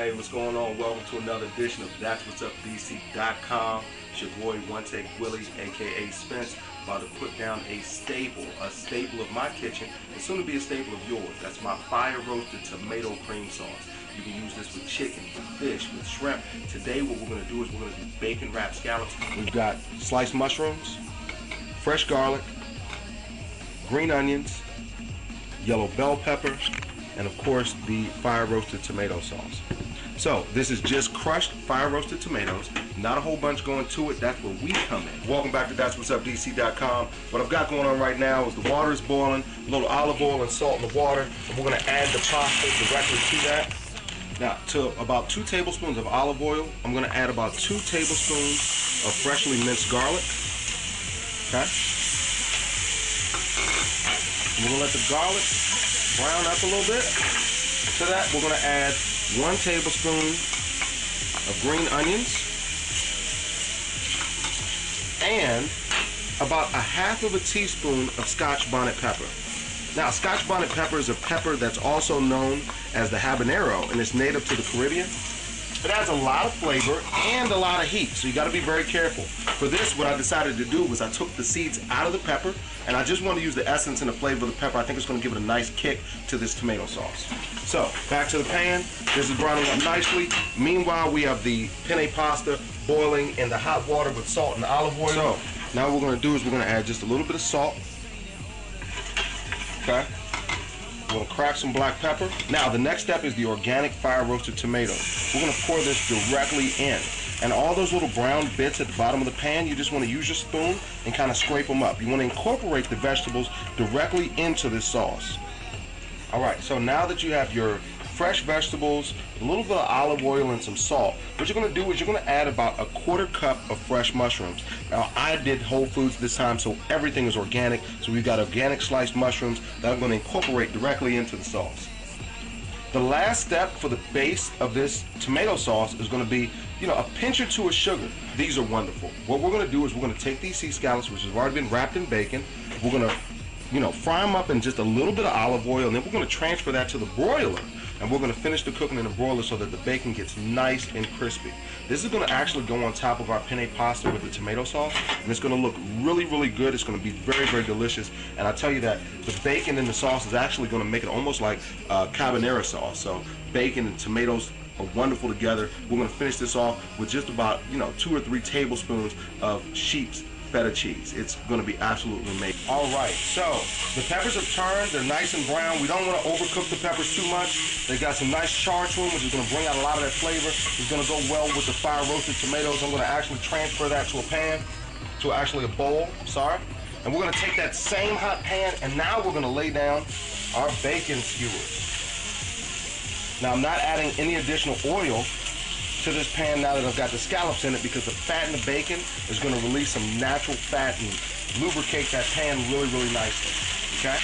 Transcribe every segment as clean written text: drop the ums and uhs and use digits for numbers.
Hey, what's going on? Welcome to another edition of TWUPDC.com. It's your boy One Take Willie, aka Spence, about to put down a staple of my kitchen, and soon to be a staple of yours. That's my fire roasted tomato cream sauce. You can use this with chicken, with fish, with shrimp. Today what we're going to do is we're going to do bacon wrapped scallops. We've got sliced mushrooms, fresh garlic, green onions, yellow bell pepper, and of course the fire roasted tomato sauce. So this is just crushed fire roasted tomatoes, not a whole bunch going to it. That's where we come in. Welcome back to TWUPDC.com. What I've got going on right now is the water is boiling, a little olive oil and salt in the water, and we're going to add the pasta directly to that. Now, to about 2 tablespoons of olive oil, I'm going to add about 2 tablespoons of freshly minced garlic. Okay? And we're going to let the garlic brown up a little bit. To that, we're going to add 1 tablespoon of green onions and about a half of a teaspoon of Scotch bonnet pepper. Now, Scotch bonnet pepper is a pepper that's also known as the habanero, and it's native to the Caribbean. It adds a lot of flavor and a lot of heat, so you got to be very careful. For this, what I decided to do was I took the seeds out of the pepper, and I just want to use the essence and the flavor of the pepper. I think it's going to give it a nice kick to this tomato sauce. So, back to the pan. This is browning up nicely. Meanwhile, we have the penne pasta boiling in the hot water with salt and olive oil. So, now what we're going to do is we're going to add just a little bit of salt. Okay? We're going to crack some black pepper. Now, the next step is the organic fire roasted tomatoes. We're going to pour this directly in. And all those little brown bits at the bottom of the pan, you just want to use your spoon and kind of scrape them up. You want to incorporate the vegetables directly into this sauce. All right, so now that you have your fresh vegetables, a little bit of olive oil and some salt, what you're going to do is you're going to add about a 1/4 cup of fresh mushrooms. Now, I did Whole Foods this time, so everything is organic. So we've got organic sliced mushrooms that I'm going to incorporate directly into the sauce. The last step for the base of this tomato sauce is going to be, a pinch or 2 of sugar. These are wonderful. What we're going to do is we're going to take these sea scallops, which have already been wrapped in bacon. We're going to, fry them up in just a little bit of olive oil, and then we're going to transfer that to the broiler. And we're going to finish the cooking in the broiler so that the bacon gets nice and crispy. This is going to actually go on top of our penne pasta with the tomato sauce, and it's going to look really, really good. It's going to be very, very delicious. And I tell you that the bacon in the sauce is actually going to make it almost like carbonara sauce. So bacon and tomatoes are wonderful together. We're going to finish this off with just about 2 or 3 tablespoons of sheep's feta cheese. It's going to be absolutely amazing. All right, so the peppers have turned. They're nice and brown. We don't want to overcook the peppers too much. They got some nice char to them, which is going to bring out a lot of that flavor. It's going to go well with the fire roasted tomatoes. I'm going to actually transfer that to a pan, to actually a bowl, and we're going to take that same hot pan, and now we're going to lay down our bacon skewers. Now, I'm not adding any additional oil to this pan now that I've got the scallops in it, because the fat in the bacon is going to release some natural fat and lubricate that pan really, really nicely. Okay?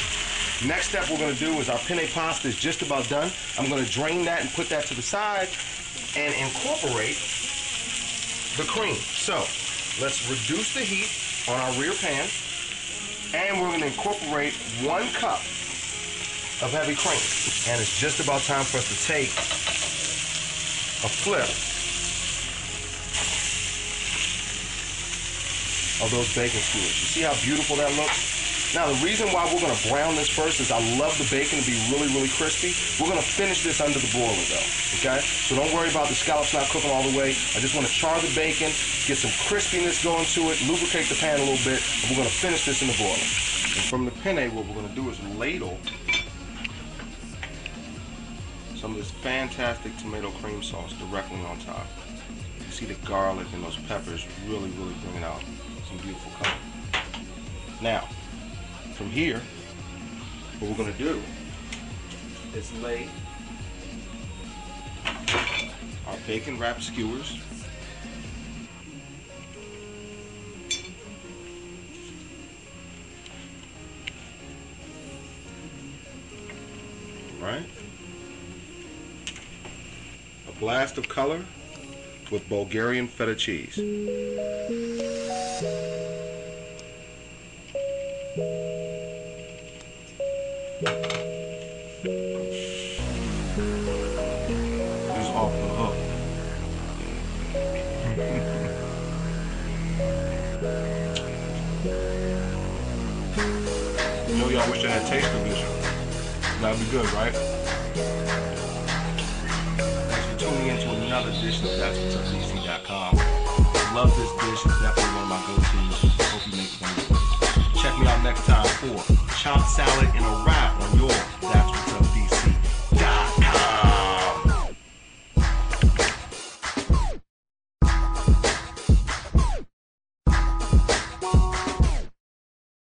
Next step we're going to do is our penne pasta is just about done. I'm going to drain that and put that to the side and incorporate the cream. So let's reduce the heat on our rear pan, and we're going to incorporate 1 cup of heavy cream. And it's just about time for us to take a flip of those bacon skewers. You see how beautiful that looks? Now, the reason why we're going to brown this first is I love the bacon to be really, really crispy. We're going to finish this under the broiler though, okay? So don't worry about the scallops not cooking all the way. I just want to char the bacon, get some crispiness going to it, lubricate the pan a little bit, and we're going to finish this in the broiler. And from the penne, what we're going to do is ladle some of this fantastic tomato cream sauce directly on top. You see the garlic and those peppers really, really bringing out some beautiful color. Now, from here, what we're going to do is lay our bacon wrapped skewers right. A blast of color with Bulgarian feta cheese. This is off the Maybe I wish I had taste vision. That'd be good, right? Thanks for tuning in to another edition of TWUPDC.com. Love this dish. It's definitely one of my go-tos. Hope you make it one of yours. Check me out next time for chopped salad and a wrap on your